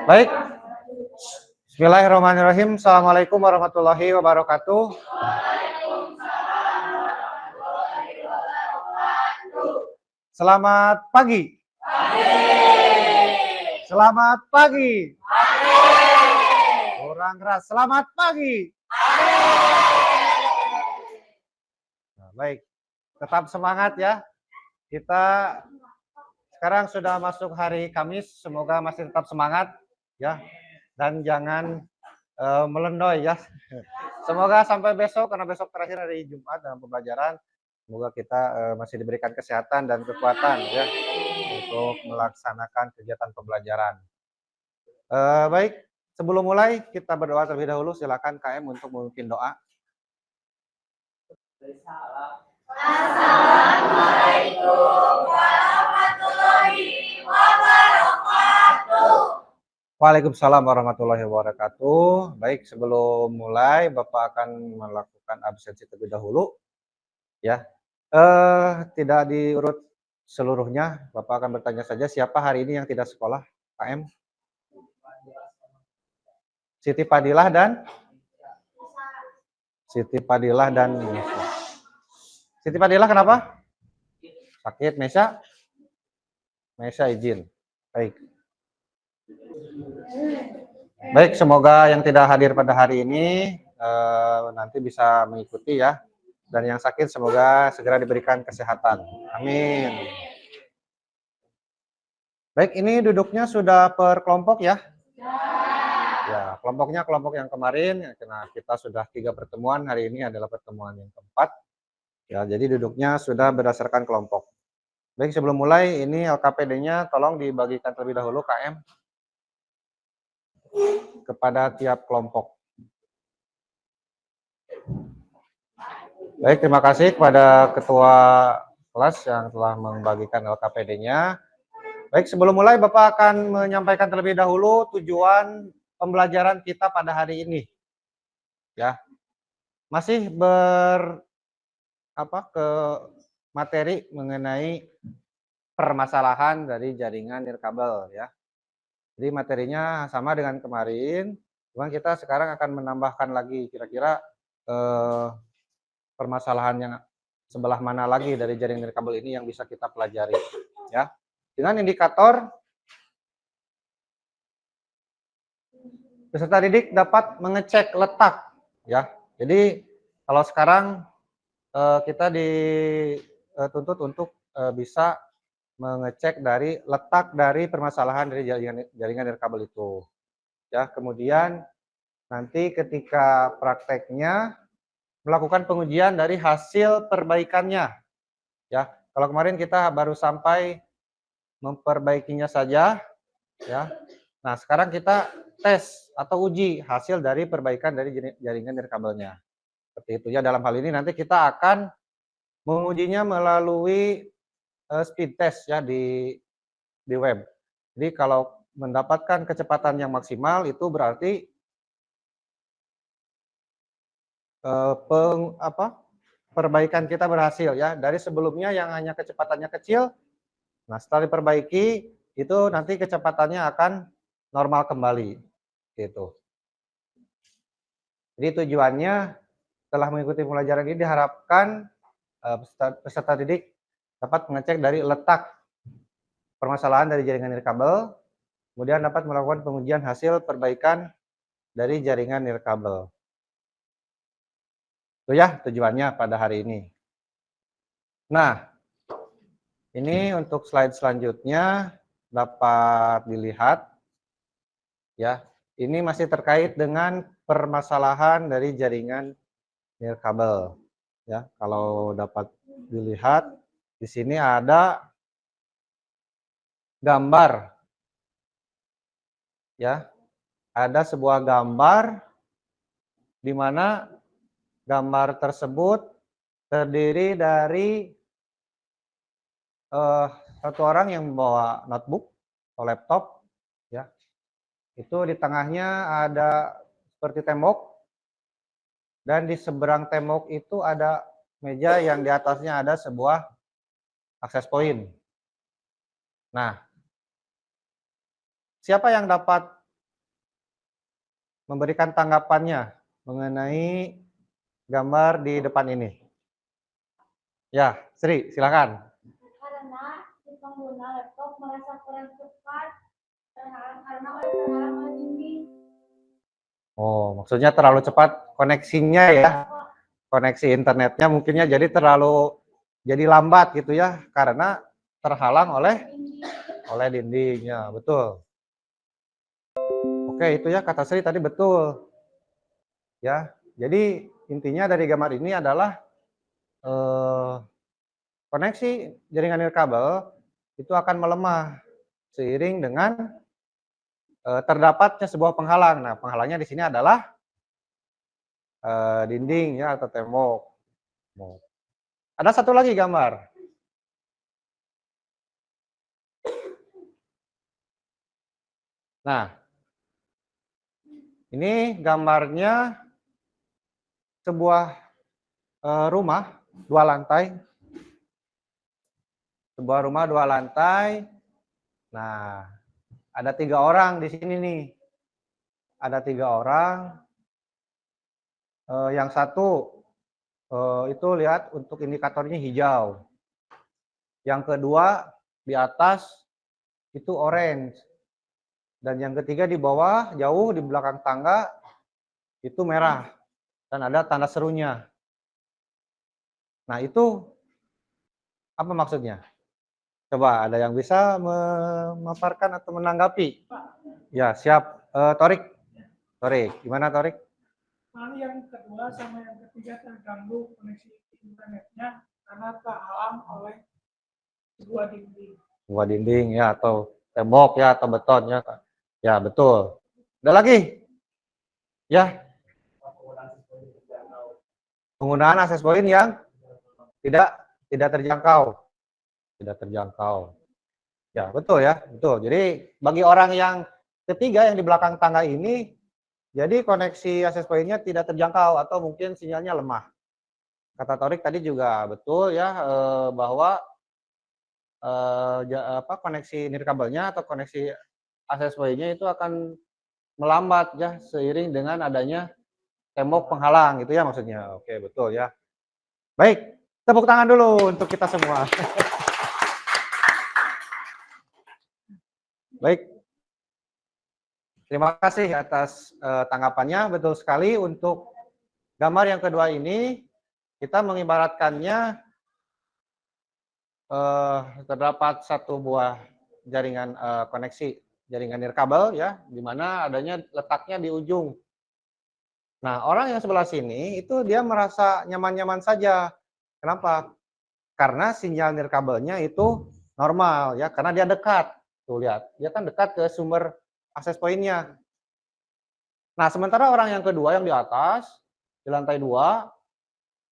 Baik. Bismillahirrahmanirrahim. Assalamualaikum warahmatullahi wabarakatuh. Selamat pagi. Selamat pagi. Kurang keras. Selamat pagi. Nah, baik. Tetap semangat ya. Kita sekarang sudah masuk hari Kamis. Semoga masih tetap semangat ya. Dan jangan melendoy ya. Semoga sampai besok, karena besok terakhir hari Jumat dalam pembelajaran. Semoga kita masih diberikan kesehatan dan kekuatan ya untuk melaksanakan kegiatan pembelajaran. Baik, sebelum mulai kita berdoa terlebih dahulu. Silakan KM untuk memimpin doa. Assalamualaikum warahmatullahi wabarakatuh. Waalaikumsalam warahmatullahi wabarakatuh. Baik, sebelum mulai Bapak akan melakukan absensi terlebih dahulu ya. Tidak diurut seluruhnya, Bapak akan bertanya saja siapa hari ini yang tidak sekolah, KM? Siti Padilah dan Siti Padilah kenapa? Sakit. Mesya? Mesya izin. Baik. Baik, semoga yang tidak hadir pada hari ini nanti bisa mengikuti ya. Dan yang sakit semoga segera diberikan kesehatan. Amin. Baik, ini duduknya sudah per kelompok ya? Ya, kelompoknya kelompok yang kemarin, karena kita sudah 3 pertemuan, hari ini adalah pertemuan yang keempat. Ya, jadi duduknya sudah berdasarkan kelompok. Baik, sebelum mulai, ini LKPD-nya tolong dibagikan terlebih dahulu KM kepada tiap kelompok. Baik, terima kasih kepada ketua kelas yang telah membagikan LKPD-nya. Baik, sebelum mulai Bapak akan menyampaikan terlebih dahulu tujuan pembelajaran kita pada hari ini. Ya. Masih ke materi mengenai permasalahan dari jaringan nirkabel ya. Jadi materinya sama dengan kemarin, cuman kita sekarang akan menambahkan lagi kira-kira permasalahan yang sebelah mana lagi dari jaringan nirkabel ini yang bisa kita pelajari ya. Dengan indikator peserta didik dapat mengecek letak ya. Jadi kalau sekarang kita dituntut untuk bisa mengecek dari letak dari permasalahan dari jaringan nirkabel itu. Ya, kemudian nanti ketika prakteknya melakukan pengujian dari hasil perbaikannya. Ya, kalau kemarin kita baru sampai memperbaikinya saja ya. Nah, sekarang kita tes atau uji hasil dari perbaikan dari jaringan nirkabelnya. Seperti itu ya. Dalam hal ini nanti kita akan mengujinya melalui speed test ya di web. Jadi kalau mendapatkan kecepatan yang maksimal itu berarti perbaikan kita berhasil ya. Dari sebelumnya yang hanya kecepatannya kecil, nah setelah diperbaiki itu nanti kecepatannya akan normal kembali gitu. Jadi tujuannya setelah mengikuti pembelajaran ini diharapkan peserta didik dapat mengecek dari letak permasalahan dari jaringan nirkabel, kemudian dapat melakukan pengujian hasil perbaikan dari jaringan nirkabel. Itu ya tujuannya pada hari ini. Nah, ini untuk slide selanjutnya dapat dilihat ya. Ini masih terkait dengan permasalahan dari jaringan nirkabel ya. Kalau dapat dilihat di sini ada gambar ya. Ada sebuah gambar di mana gambar tersebut terdiri dari satu orang yang membawa notebook atau laptop ya. Itu di tengahnya ada seperti tembok, dan di seberang tembok itu ada meja yang di atasnya ada sebuah akses point. Nah, siapa yang dapat memberikan tanggapannya mengenai gambar di depan ini? Ya, Sri, silakan. Karena si pengguna laptop merasa kurang cepat karena terhalang oleh dinding. Oh, maksudnya terlalu cepat koneksinya ya, koneksi internetnya mungkinnya jadi lambat gitu ya, karena terhalang oleh dindingnya, betul. Oke, itu ya kata Sri tadi betul. Ya, jadi intinya dari gambar ini adalah koneksi jaringan nirkabel itu akan melemah seiring dengan terdapatnya sebuah penghalang. Nah, penghalangnya di sini adalah dinding ya atau tembok. Ada satu lagi gambar. Nah, ini gambarnya sebuah rumah 2 lantai. Sebuah rumah 2 lantai. Nah, ada 3 orang di sini nih. Ada 3 orang. Yang satu itu lihat untuk indikatornya hijau. Yang kedua di atas itu orange. Dan yang ketiga di bawah jauh di belakang tangga itu merah. Dan ada tanda serunya. Nah, itu apa maksudnya? Coba ada yang bisa memaparkan atau menanggapi? Ya, siap. Torik. Gimana Torik? Lalu yang kedua sama yang ketiga terganggu koneksi internetnya karena terhalang oleh sebuah dinding. Sebuah dinding ya atau tembok ya atau beton ya. Ya, betul. Ada lagi? Ya. Penggunaan akses point yang tidak terjangkau. Tidak terjangkau. Ya, betul ya, betul. Jadi bagi orang yang ketiga yang di belakang tangga ini, jadi koneksi akses point-nya tidak terjangkau atau mungkin sinyalnya lemah. Kata Torik tadi juga betul ya, bahwa koneksi nirkabelnya atau koneksi akses point-nya itu akan melambat ya seiring dengan adanya tembok penghalang gitu ya maksudnya. Oke, betul ya. Baik, tepuk tangan dulu untuk kita semua. Baik. Terima kasih atas tanggapannya. Betul sekali untuk gambar yang kedua ini kita mengibaratkannya terdapat satu buah jaringan koneksi jaringan nirkabel ya, di mana adanya letaknya di ujung. Nah, orang yang sebelah sini itu dia merasa nyaman-nyaman saja. Kenapa? Karena sinyal nirkabelnya itu normal ya, karena dia dekat. Tuh lihat, dia kan dekat ke sumber akses point-nya. Nah, sementara orang yang kedua yang di atas, di lantai 2,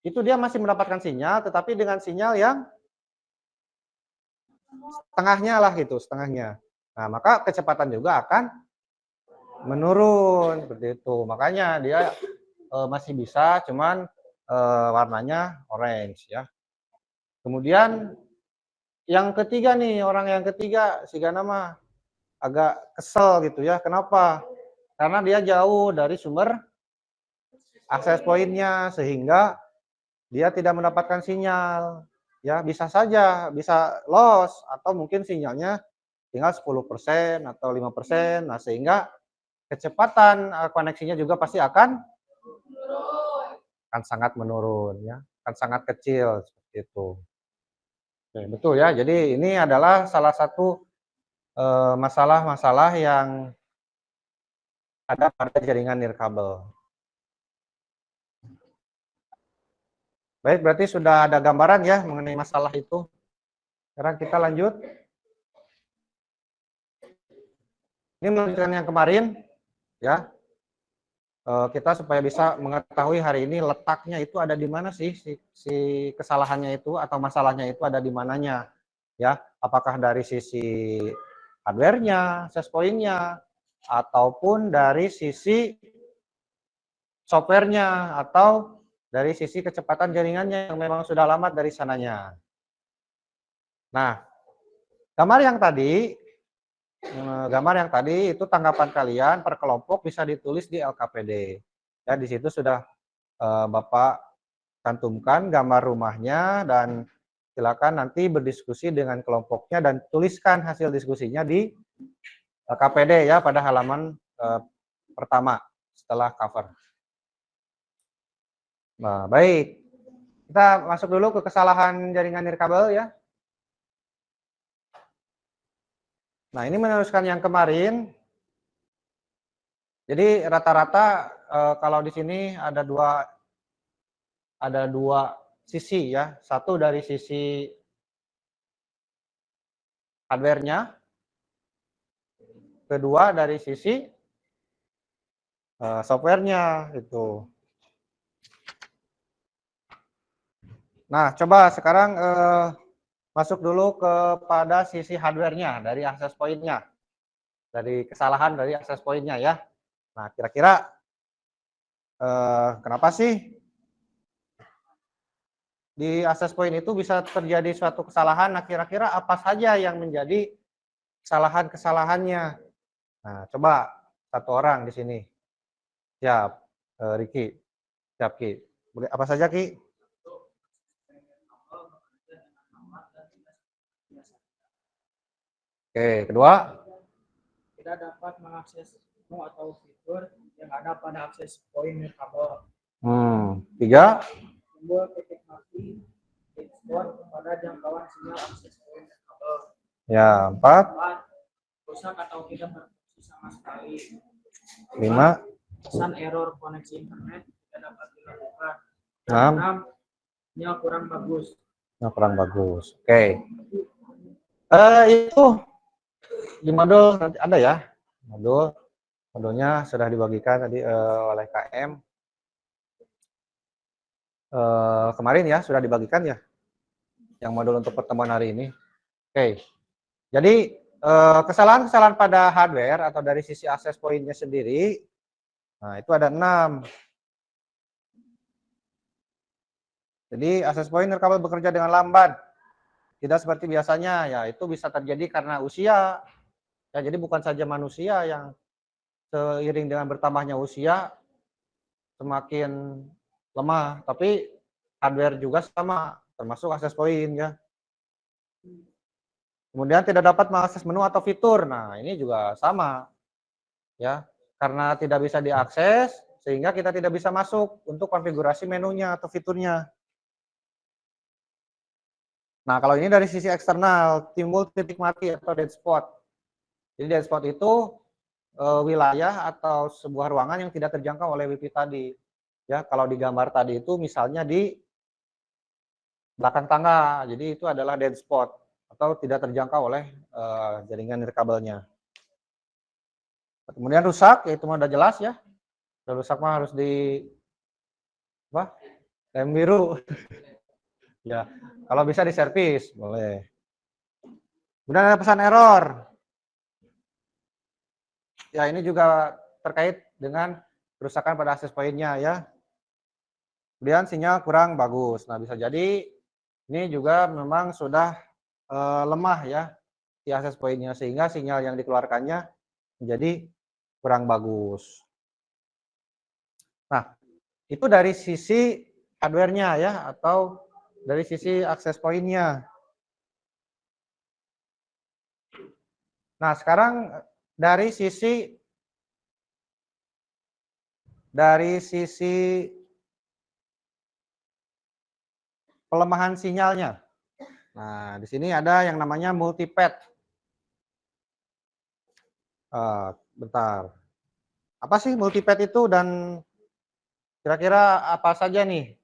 itu dia masih mendapatkan sinyal, tetapi dengan sinyal yang setengahnya lah gitu, setengahnya. Nah, maka kecepatan juga akan menurun seperti itu. Makanya dia masih bisa, cuman warnanya orange ya. Kemudian yang ketiga nih, orang yang ketiga si Gana mah agak kesel gitu ya. Kenapa? Karena dia jauh dari sumber akses point-nya sehingga dia tidak mendapatkan sinyal. Ya, bisa saja bisa loss atau mungkin sinyalnya tinggal 10% atau 5%. Nah, sehingga kecepatan koneksinya juga pasti akan sangat menurun ya, akan sangat kecil seperti itu. Oke, betul ya. Jadi ini adalah salah satu masalah-masalah yang ada pada jaringan nirkabel. Baik, berarti sudah ada gambaran ya mengenai masalah itu. Sekarang kita lanjut. Ini melanjutkan yang kemarin ya. Kita supaya bisa mengetahui hari ini letaknya itu ada di mana sih si kesalahannya itu atau masalahnya itu ada di mananya ya, apakah dari sisi hardware-nya, access point-nya, ataupun dari sisi software-nya atau dari sisi kecepatan jaringannya yang memang sudah lambat dari sananya. Nah, gambar yang tadi gambar yang tadi itu tanggapan kalian per kelompok bisa ditulis di LKPD. Ya, di situ sudah Bapak cantumkan gambar rumahnya dan silakan nanti berdiskusi dengan kelompoknya dan tuliskan hasil diskusinya di LKPD ya pada halaman pertama setelah cover. Nah, baik. Kita masuk dulu ke kesalahan jaringan nirkabel ya. Nah, ini meneruskan yang kemarin. Jadi rata-rata kalau di sini ada dua sisi ya. Satu dari sisi hardware-nya, kedua dari sisi software-nya itu. Nah, coba sekarang masuk dulu kepada sisi hardware-nya dari access point-nya. Dari kesalahan dari access point-nya ya. Nah, kira-kira kenapa sih di access point itu bisa terjadi suatu kesalahan? Nah, kira-kira apa saja yang menjadi kesalahan-kesalahannya? Nah, coba satu orang di sini. Siap, Riki. Siap, Ki. Boleh apa saja, Ki? Oke, kedua. Tidak dapat mengakses menu atau fitur yang ada pada akses point nirkabel. Tiga. Timbul titik mati export pada jangkauan sinyal akses point nirkabel. Ya, 4. Rusak atau tidak berfungsi sama sekali. 5. Pesan error koneksi internet tidak dapat dilakukan. 6. Sinyal kurang bagus. Kurang bagus. Oke. Itu di modul ada ya. Modulnya sudah dibagikan tadi oleh KM. Kemarin ya sudah dibagikan ya. Yang modul untuk pertemuan hari ini. Oke. Jadi kesalahan-kesalahan pada hardware atau dari sisi access point-nya sendiri, nah itu ada 6. Jadi access point nirkabel bekerja dengan lambat, tidak seperti biasanya. Ya itu bisa terjadi karena usia. Ya jadi bukan saja manusia yang seiring dengan bertambahnya usia semakin lemah, tapi hardware juga sama, termasuk access point ya. Kemudian tidak dapat mengakses menu atau fitur. Nah, ini juga sama. Ya, karena tidak bisa diakses sehingga kita tidak bisa masuk untuk konfigurasi menunya atau fiturnya. Nah, kalau ini dari sisi eksternal, timbul titik mati atau dead spot. Jadi dead spot itu wilayah atau sebuah ruangan yang tidak terjangkau oleh WiFi tadi. Ya, kalau di gambar tadi itu misalnya di belakang tangga. Jadi itu adalah dead spot atau tidak terjangkau oleh jaringan nirkabelnya. Kemudian rusak, ya itu mah udah jelas ya. Udah rusak mah harus di lem biru. Ya, kalau bisa diservis boleh. Kemudian ada pesan error. Ya, ini juga terkait dengan kerusakan pada akses point-nya ya. Kemudian sinyal kurang bagus. Nah, bisa jadi ini juga memang sudah lemah ya di akses point-nya sehingga sinyal yang dikeluarkannya menjadi kurang bagus. Nah, itu dari sisi hardware-nya ya atau dari sisi akses point-nya. Nah, sekarang dari sisi pelemahan sinyalnya. Nah, di sini ada yang namanya multipath. Bentar. Apa sih multipath itu dan kira-kira apa saja nih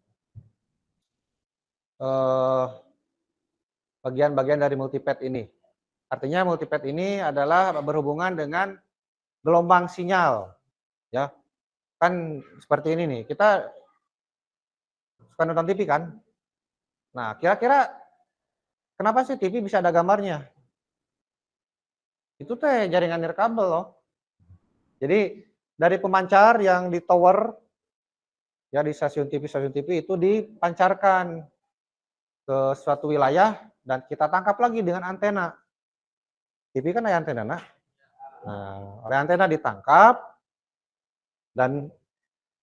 bagian-bagian dari multipath ini? Artinya multipath ini adalah berhubungan dengan gelombang sinyal. Ya, kan seperti ini nih. Kita suka nonton TV kan? Nah, kira-kira kenapa sih TV bisa ada gambarnya? Itu teh jaringan nirkabel loh. Jadi dari pemancar yang di tower ya di stasiun TV itu dipancarkan ke suatu wilayah dan kita tangkap lagi dengan antena. TV kan ada antena, nah. Nah, oleh antena ditangkap dan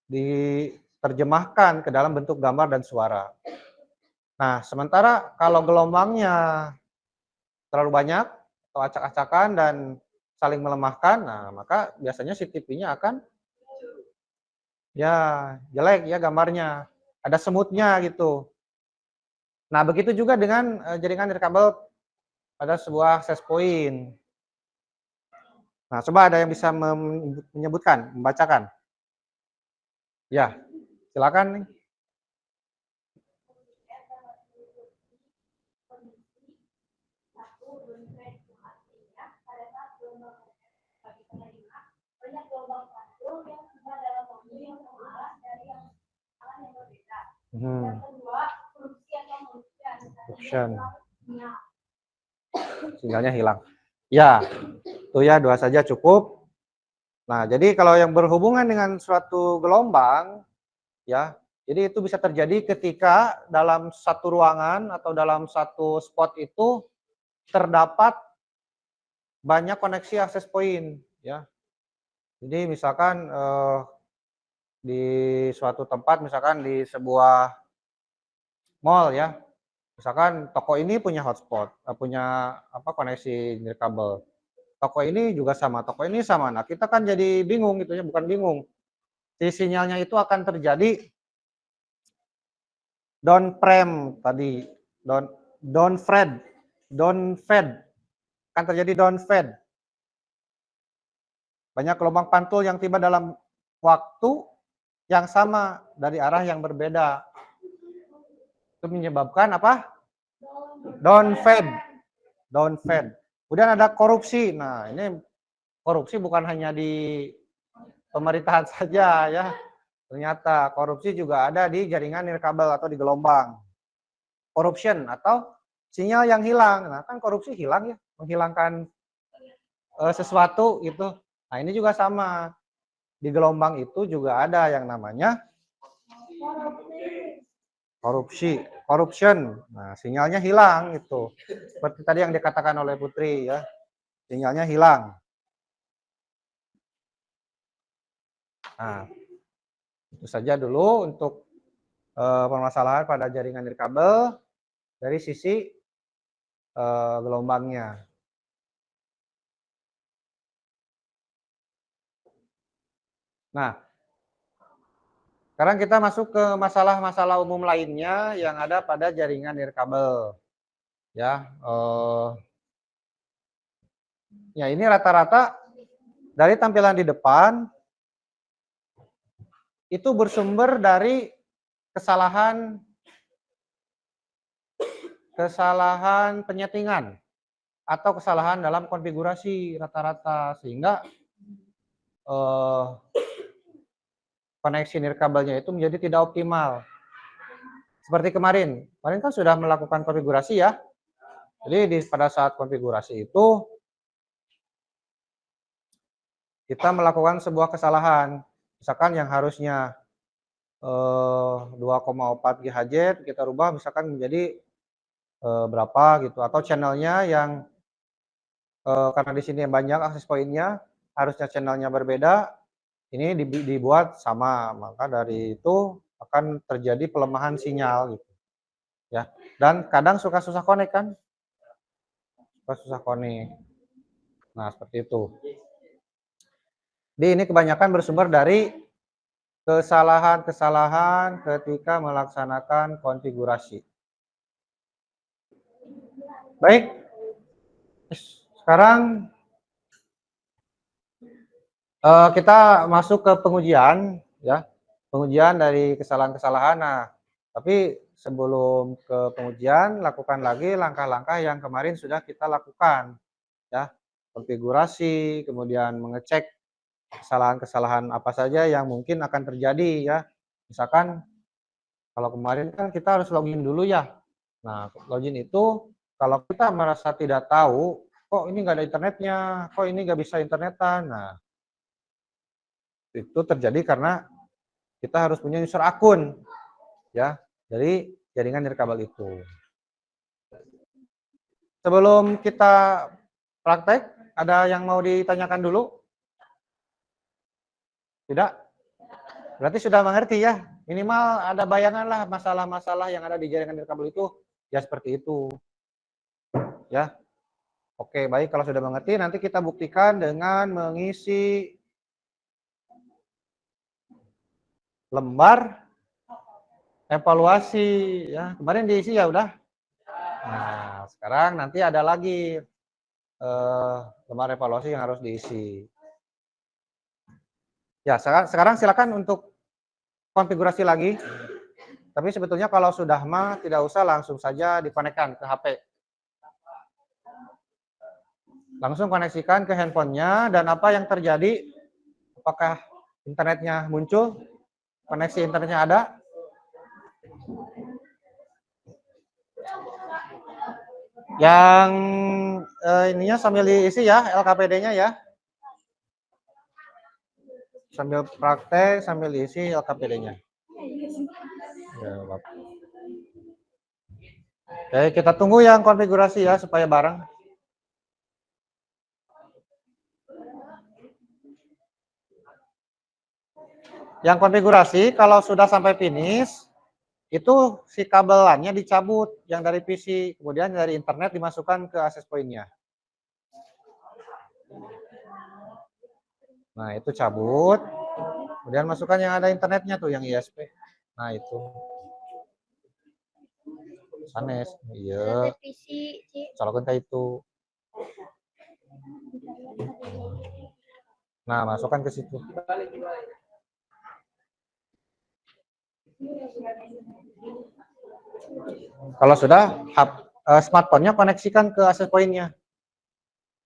diterjemahkan ke dalam bentuk gambar dan suara. Nah, sementara kalau gelombangnya terlalu banyak atau acak-acakan dan saling melemahkan, nah maka biasanya si TV-nya akan ya jelek ya gambarnya, ada semutnya gitu. Nah, begitu juga dengan jaringan nirkabel pada sebuah access point. Nah, coba ada yang bisa menyebutkan, membacakan? Ya, silakan nih. Banyak gelombang pantul yang tiba dalam mobil yang mengarah dari yang arah yang berbeda. Yang kedua, produksi atau Function. Sinyalnya hilang. Ya, itu ya dua saja cukup. Nah, jadi kalau yang berhubungan dengan suatu gelombang, ya, jadi itu bisa terjadi ketika dalam satu ruangan atau dalam satu spot itu terdapat banyak koneksi akses point, ya. Jadi misalkan di suatu tempat, misalkan di sebuah mall ya, misalkan toko ini punya hotspot, punya apa koneksi nirkabel. Toko ini juga sama, toko ini sama. Nah, kita kan jadi bingung gitu ya, bukan bingung. Si sinyalnya itu akan terjadi down frame tadi, down fade, akan terjadi down fade. Banyak gelombang pantul yang tiba dalam waktu yang sama dari arah yang berbeda. Itu menyebabkan apa? Down fade. Kemudian ada korupsi. Nah, ini korupsi bukan hanya di pemerintahan saja ya. Ternyata korupsi juga ada di jaringan nirkabel atau di gelombang. Corruption atau sinyal yang hilang. Nah, kan korupsi hilang ya, menghilangkan sesuatu gitu. Nah, ini juga sama. Di gelombang itu juga ada yang namanya corruption. Nah, sinyalnya hilang itu. Seperti tadi yang dikatakan oleh Putri ya. Sinyalnya hilang. Nah, itu saja dulu untuk permasalahan pada jaringan nirkabel dari sisi gelombangnya. Nah, sekarang kita masuk ke masalah-masalah umum lainnya yang ada pada jaringan nirkabel. Ya, ya ini rata-rata dari tampilan di depan itu bersumber dari kesalahan penyetingan atau kesalahan dalam konfigurasi rata-rata sehingga koneksi nirkabelnya itu menjadi tidak optimal. Seperti kemarin kan sudah melakukan konfigurasi ya. Jadi pada saat konfigurasi itu kita melakukan sebuah kesalahan. Misalkan yang harusnya 2,4 GHz kita rubah misalkan menjadi berapa gitu, atau channelnya yang karena di sini banyak akses poinnya, harusnya channelnya berbeda, ini dibuat sama, maka dari itu akan terjadi pelemahan sinyal gitu ya. Dan kadang suka susah connect kan, susah connect. Nah, seperti itu. Jadi ini kebanyakan bersumber dari kesalahan-kesalahan ketika melaksanakan konfigurasi. Baik, sekarang kita masuk ke pengujian ya, pengujian dari kesalahan-kesalahan. Nah, tapi sebelum ke pengujian, lakukan lagi langkah-langkah yang kemarin sudah kita lakukan ya, konfigurasi, kemudian mengecek kesalahan-kesalahan apa saja yang mungkin akan terjadi ya. Misalkan kalau kemarin kan kita harus login dulu ya. Nah, login itu kalau kita merasa tidak tahu, kok ini nggak ada internetnya, kok ini nggak bisa internetan. Nah, itu terjadi karena kita harus punya user akun ya dari jaringan nirkabel itu. Sebelum kita praktek, Ada yang mau ditanyakan dulu? Tidak? Berarti sudah mengerti ya. Minimal ada bayangan lah masalah-masalah yang ada di jaringan nirkabel itu ya seperti itu. Ya. Oke, baik kalau sudah mengerti nanti kita buktikan dengan mengisi lembar evaluasi ya. Kemarin diisi ya udah. Nah, sekarang nanti ada lagi lembar evaluasi yang harus diisi. Ya, sekarang silakan untuk konfigurasi lagi. Tapi sebetulnya kalau sudah mah tidak usah langsung saja dikonekkan ke HP. Langsung koneksikan ke handphonenya dan apa yang terjadi? Apakah internetnya muncul? Koneksi internetnya ada? Yang ininya sambil diisi ya, LKPD-nya ya. Sambil praktek, sambil diisi LKPD-nya. Ya, oke, kita tunggu yang konfigurasi ya supaya bareng. Yang konfigurasi kalau sudah sampai finish, itu si kabelannya dicabut yang dari PC, kemudian dari internet dimasukkan ke access point-nya. Nah, itu cabut. Kemudian masukkan yang ada internetnya tuh, yang ISP. Nah, itu. Sanes, iya. Colokin kayak itu. Nah, masukkan ke situ. Kalau sudah, smartphone-nya koneksikan ke access point-nya.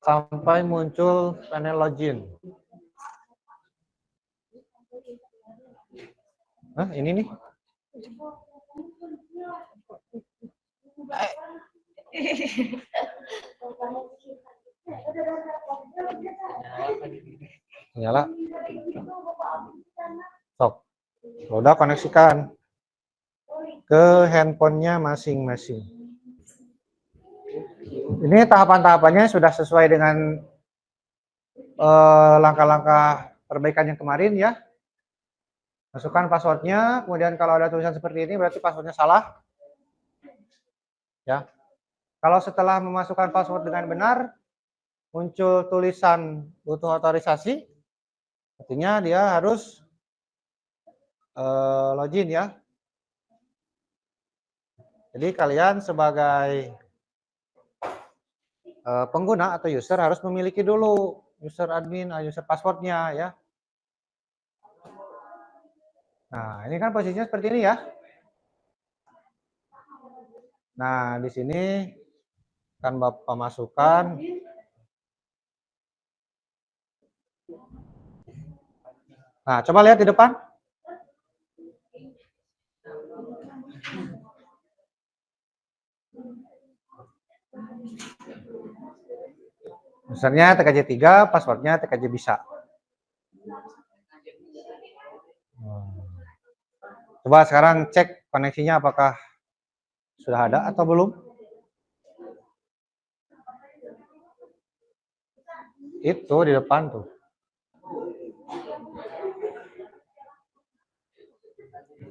Sampai muncul panel login. Nah, ini nih. Nyala. Sok. Udah koneksikan ke handphonenya masing-masing. Ini tahapan-tahapannya sudah sesuai dengan langkah-langkah perbaikan yang kemarin ya. Masukkan passwordnya, kemudian kalau ada tulisan seperti ini berarti passwordnya salah. Ya. Kalau setelah memasukkan password dengan benar, muncul tulisan butuh otorisasi, artinya dia harus login ya. Jadi kalian sebagai pengguna atau user harus memiliki dulu user admin, user passwordnya ya. Nah, ini kan posisinya seperti ini ya. Nah, di sini kan Bapak masukkan Nah, coba lihat di depan. Usernya TKJ 3, passwordnya TKJ bisa. Coba sekarang cek koneksinya apakah sudah ada atau belum. Itu di depan tuh.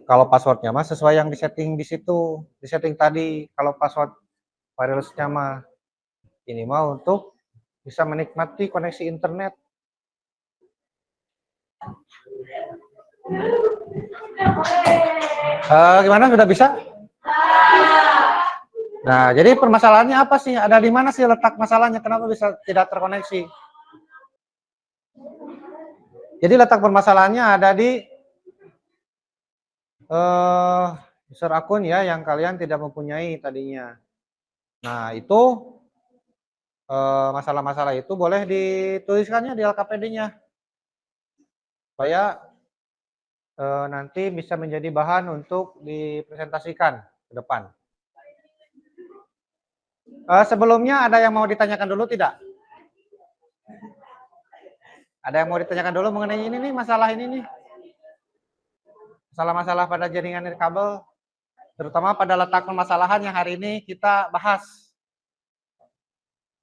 Kalau passwordnya mah sesuai yang disetting di situ, disetting tadi. Kalau password wirelessnya mah ini mah untuk bisa menikmati koneksi internet. Gimana, sudah bisa? Nah, jadi permasalahannya apa sih? Ada di mana sih letak masalahnya? Kenapa bisa tidak terkoneksi? Jadi letak permasalahannya ada di user akun ya yang kalian tidak mempunyai tadinya. Nah, itu masalah-masalah itu boleh dituliskannya di LKPD-nya supaya nanti bisa menjadi bahan untuk dipresentasikan ke depan. Sebelumnya ada yang mau ditanyakan dulu tidak? Ada yang mau ditanyakan dulu mengenai ini nih, masalah ini nih? Masalah-masalah pada jaringan nirkabel, terutama pada letak permasalahan yang hari ini kita bahas.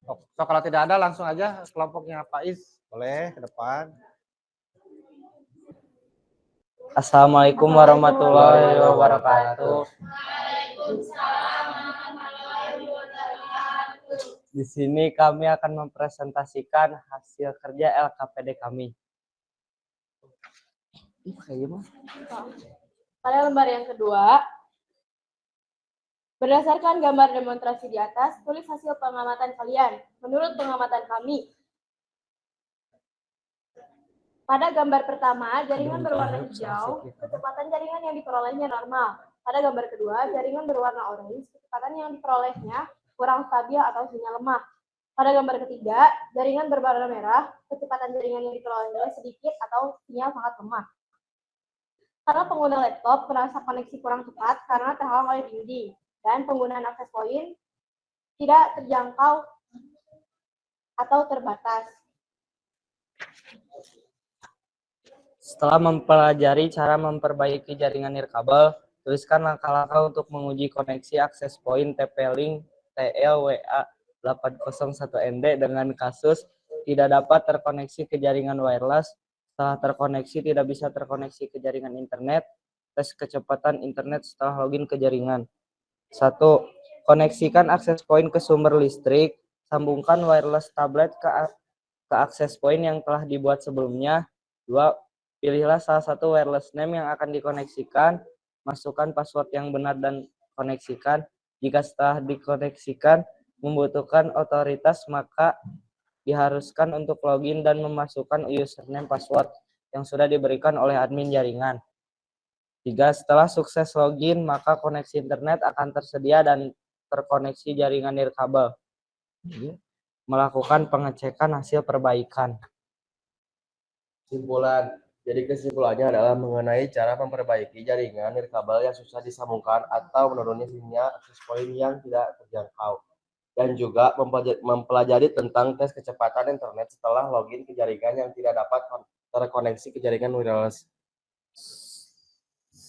Oh, so kalau tidak ada langsung aja kelompoknya Faiz, boleh ke depan. Assalamualaikum warahmatullahi wabarakatuh. Di sini kami akan mempresentasikan hasil kerja LKPD kami. Pada lembar yang kedua, berdasarkan gambar demonstrasi di atas, tulis hasil pengamatan kalian. Menurut pengamatan kami, pada gambar pertama, jaringan berwarna hijau, kecepatan jaringan yang diperolehnya normal. Pada gambar kedua, jaringan berwarna oranye, kecepatan yang diperolehnya kurang stabil atau sinyal lemah. Pada gambar ketiga, jaringan berwarna merah, kecepatan jaringan yang diperolehnya sedikit atau sinyal sangat lemah. Karena pengguna laptop merasa koneksi kurang cepat karena terhalang oleh dinding, dan penggunaan akses point tidak terjangkau atau terbatas. Setelah mempelajari cara memperbaiki jaringan nirkabel, tuliskan langkah-langkah untuk menguji koneksi akses point TP-Link TLWA 801ND dengan kasus tidak dapat terkoneksi ke jaringan wireless. Setelah terkoneksi tidak bisa terkoneksi ke jaringan internet. Tes kecepatan internet setelah login ke jaringan. 1. Koneksikan akses point ke sumber listrik. Sambungkan wireless tablet ke akses point yang telah dibuat sebelumnya. 2. Pilihlah salah satu wireless name yang akan dikoneksikan. Masukkan password yang benar dan koneksikan. Jika setelah dikoneksikan membutuhkan otoritas, maka diharuskan untuk login dan memasukkan username password yang sudah diberikan oleh admin jaringan. 3. Setelah sukses login, maka koneksi internet akan tersedia dan terkoneksi jaringan nirkabel. Melakukan pengecekan hasil perbaikan. Kesimpulan. Jadi kesimpulannya adalah mengenai cara memperbaiki jaringan nirkabel yang susah disambungkan atau menurunnya sinyal akses point yang tidak terjangkau. Dan juga mempelajari tentang tes kecepatan internet setelah login ke jaringan yang tidak dapat terkoneksi ke jaringan wireless.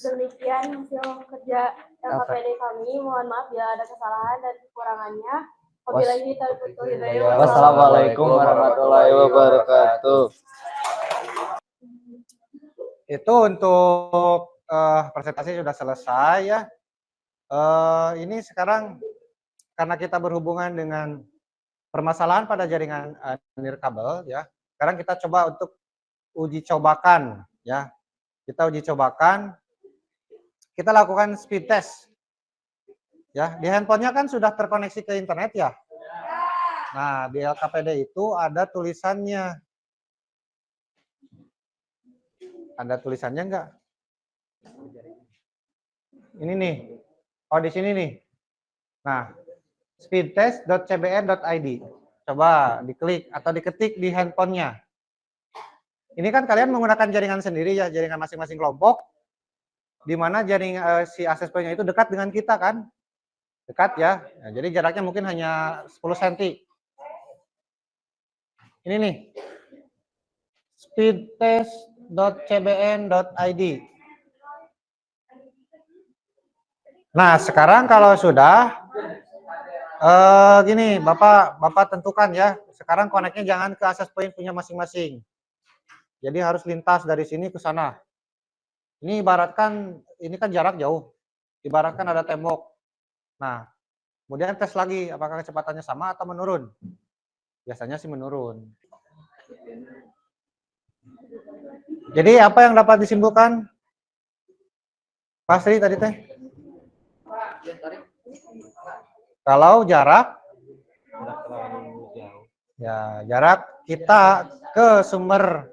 Demikian hasil kerja LKPD kami. Mohon maaf bila ada kesalahan dan kekurangannya. Wabillahi taufiq wal hidayah. Wassalamualaikum warahmatullahi wabarakatuh. Itu untuk presentasi sudah selesai ya. Ini sekarang karena kita berhubungan dengan permasalahan pada jaringan nirkabel ya. Sekarang kita coba untuk uji cobakan ya. Kita uji cobakan. Kita lakukan speed test. Ya, di handphonenya kan sudah terkoneksi ke internet ya. Nah, di LKPD itu ada tulisannya. Ada tulisannya enggak? Ini nih. Oh, di sini nih. Nah, speedtest.cbn.id. Coba diklik atau diketik di handphonenya. Ini kan kalian menggunakan jaringan sendiri ya, jaringan masing-masing kelompok. Di mana jaringan si akses point-nya itu dekat dengan kita kan? Dekat ya. Nah, jadi jaraknya mungkin hanya 10 cm. Ini nih. speedtest.cbn.id. Nah, sekarang kalau sudah gini, Bapak tentukan ya. Sekarang koneknya jangan ke akses point punya masing-masing. Jadi harus lintas dari sini ke sana. Ini ibaratkan ini kan jarak jauh. Ibaratkan ada tembok. Nah, kemudian tes lagi apakah kecepatannya sama atau menurun. Biasanya sih menurun. Jadi apa yang dapat disimpulkan? Pasti tadi teh? Kalau jarak ya jarak kita ke sumber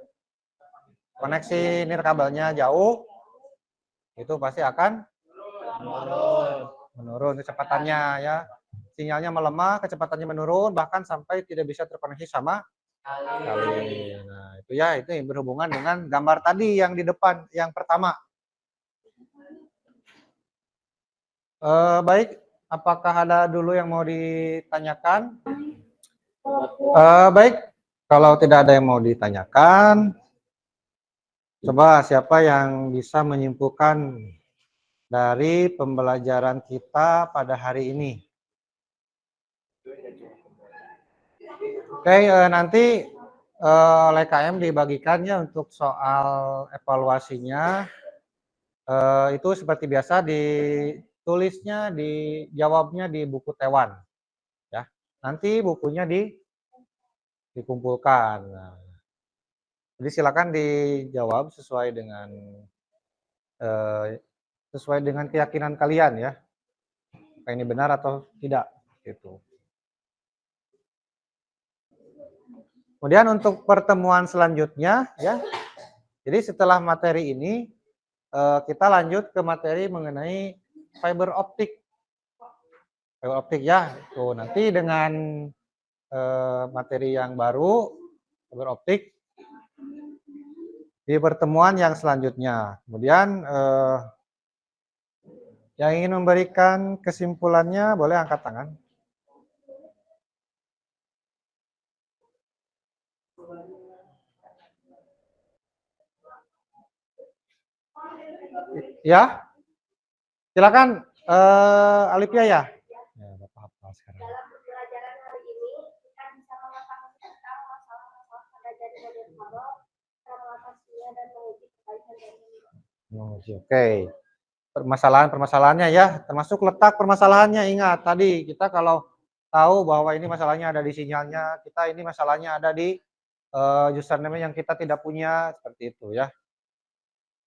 koneksi nirkabelnya jauh, itu pasti akan menurun kecepatannya ya. Sinyalnya melemah, kecepatannya menurun, bahkan sampai tidak bisa terkoneksi sama sekali. Nah, itu ya, itu yang berhubungan dengan gambar tadi yang di depan, yang pertama. Baik, apakah ada dulu yang mau ditanyakan? Baik, kalau tidak ada yang mau ditanyakan, coba siapa yang bisa menyimpulkan dari pembelajaran kita pada hari ini? Oke, nanti oleh KM dibagikannya untuk soal evaluasinya. Itu seperti biasa ditulisnya, dijawabnya di buku Tewan, ya. Nanti bukunya dikumpulkan. Nah, jadi silakan dijawab sesuai dengan keyakinan kalian ya. Apakah ini benar atau tidak gitu. Kemudian untuk pertemuan selanjutnya ya. Jadi setelah materi ini kita lanjut ke materi mengenai fiber optik. Fiber optik ya. Tuh nanti dengan materi yang baru fiber optik di pertemuan yang selanjutnya. Kemudian yang ingin memberikan kesimpulannya boleh angkat tangan. Ya, silakan Alipia ya. Ya, apa-apa sekarang. Dalam pembelajaran hari ini, kita bisa mengetahui tentang masalah-masalah pada jaringan nirkabel, cara mengatasinya dan menguji perbaikan jaringan. Oke. Permasalahan-permasalahannya ya, termasuk letak permasalahannya. Ingat tadi kita kalau tahu bahwa ini masalahnya ada di sinyalnya, kita ini masalahnya ada di username yang kita tidak punya, seperti itu ya.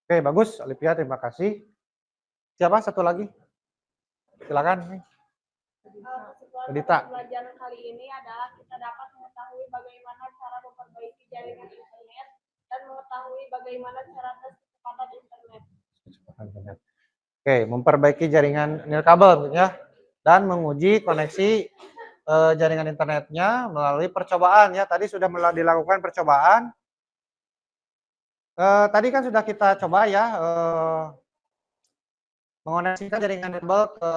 Oke, bagus Alipia, terima kasih. Siapa satu lagi? Silakan. Edita. Pembelajaran kali ini adalah kita dapat mengetahui bagaimana cara memperbaiki jaringan internet dan mengetahui bagaimana cara tes kecepatan internet. Oke, memperbaiki jaringan nirkabel ya, dan menguji koneksi jaringan internetnya melalui percobaan ya. Tadi sudah dilakukan percobaan. Tadi kan sudah kita coba ya mengoneksikan jaringan nirkabel ke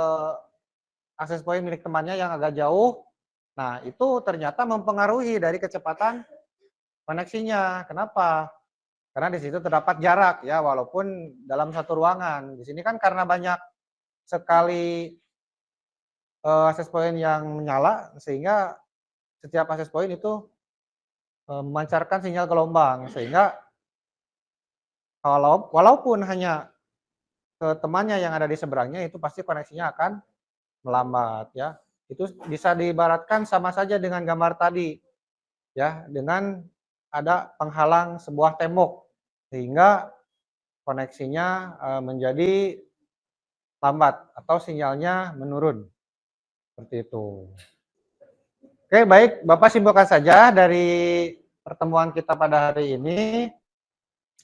akses point milik temannya yang agak jauh. Nah, itu ternyata mempengaruhi dari kecepatan koneksinya. Kenapa? Karena di situ terdapat jarak ya, walaupun dalam satu ruangan. Di sini kan karena banyak sekali akses point yang menyala, sehingga setiap akses point itu memancarkan sinyal gelombang, sehingga walaupun hanya ke temannya yang ada di seberangnya, itu pasti koneksinya akan melambat ya. Itu bisa diibaratkan sama saja dengan gambar tadi ya, dengan ada penghalang sebuah tembok sehingga koneksinya menjadi lambat atau sinyalnya menurun. Seperti itu. Oke, baik, Bapak simpulkan saja dari pertemuan kita pada hari ini.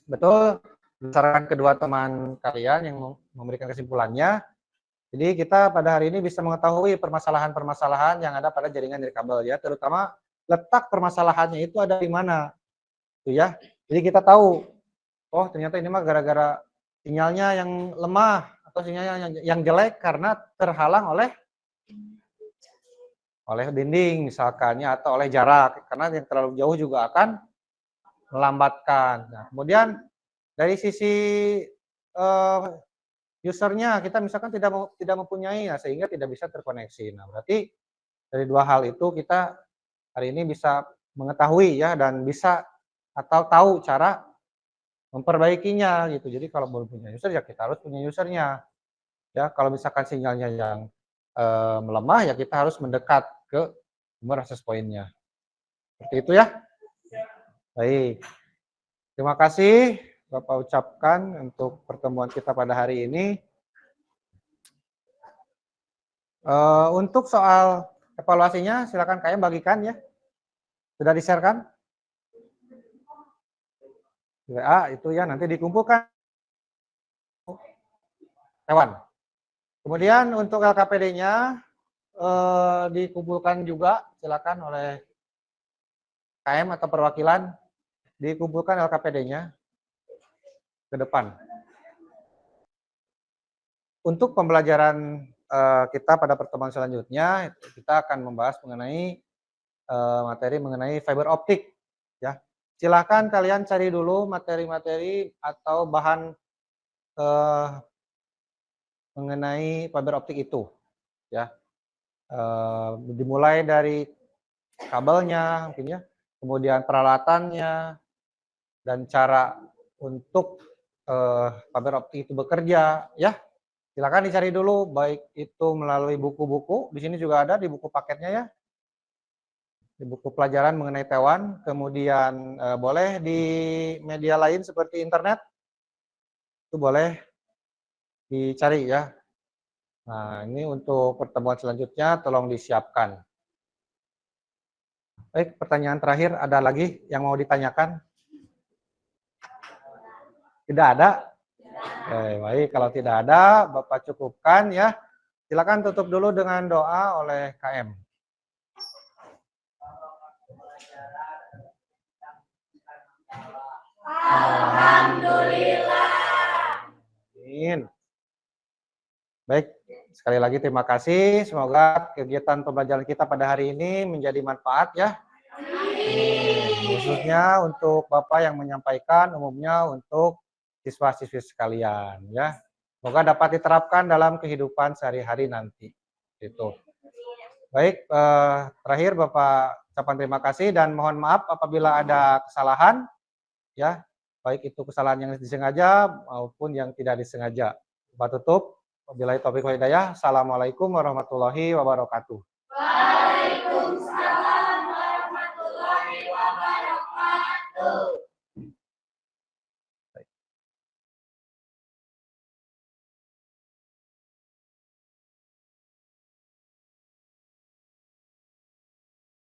Betul, berdasarkan kedua teman kalian yang memberikan kesimpulannya. Jadi kita pada hari ini bisa mengetahui permasalahan-permasalahan yang ada pada jaringan nirkabel ya, terutama letak permasalahannya itu ada di mana. Itu ya. Jadi kita tahu, oh ternyata ini mah gara-gara sinyalnya yang lemah atau sinyalnya yang jelek karena terhalang oleh dinding misalkan ya, atau oleh jarak, karena yang terlalu jauh juga akan melambatkan. Nah, kemudian dari sisi usernya kita misalkan tidak mempunyai, nah, sehingga tidak bisa terkoneksi. Nah, berarti dari dua hal itu kita hari ini bisa mengetahui ya, dan bisa atau tahu cara memperbaikinya gitu. Jadi kalau belum punya user ya kita harus punya usernya. Ya, kalau misalkan sinyalnya yang melemah ya kita harus mendekat ke sumber akses point-nya. Seperti itu ya. Baik. Terima kasih Bapak ucapkan untuk pertemuan kita pada hari ini. Untuk soal evaluasinya silakan KM bagikan ya. Sudah di-share-kan? WA itu ya, nanti dikumpulkan hewan. Kemudian untuk LKPD-nya dikumpulkan juga, silakan oleh KM atau perwakilan dikumpulkan LKPD-nya ke depan. Untuk pembelajaran kita pada pertemuan selanjutnya, kita akan membahas mengenai materi mengenai fiber optik. Ya, silakan kalian cari dulu materi-materi atau bahan mengenai fiber optik itu. Ya, dimulai dari kabelnya mungkin ya, kemudian peralatannya, dan cara untuk fiber optik itu bekerja ya. Silakan dicari dulu baik itu melalui buku-buku, di sini juga ada di buku paketnya ya. Di buku pelajaran mengenai Taiwan, kemudian boleh di media lain seperti internet. Itu boleh dicari ya. Nah, ini untuk pertemuan selanjutnya tolong disiapkan. Baik, pertanyaan terakhir ada lagi yang mau ditanyakan? Tidak ada? Baik, kalau tidak ada, Bapak cukupkan ya. Silakan tutup dulu dengan doa oleh KM. Alhamdulillah. Amin. Baik, sekali lagi terima kasih. Semoga kegiatan pembelajaran kita pada hari ini menjadi manfaat ya. Khususnya untuk Bapak yang menyampaikan, umumnya untuk siswa-siswi sekalian ya. Semoga dapat diterapkan dalam kehidupan sehari-hari nanti. Itu. Baik, terakhir Bapak ucapkan terima kasih dan mohon maaf apabila ada kesalahan ya, baik itu kesalahan yang disengaja maupun yang tidak disengaja. Bapak tutup. Wabillahi taufiq wal hidayah. Assalamualaikum warahmatullahi wabarakatuh. Waalaikumsalam warahmatullahi wabarakatuh.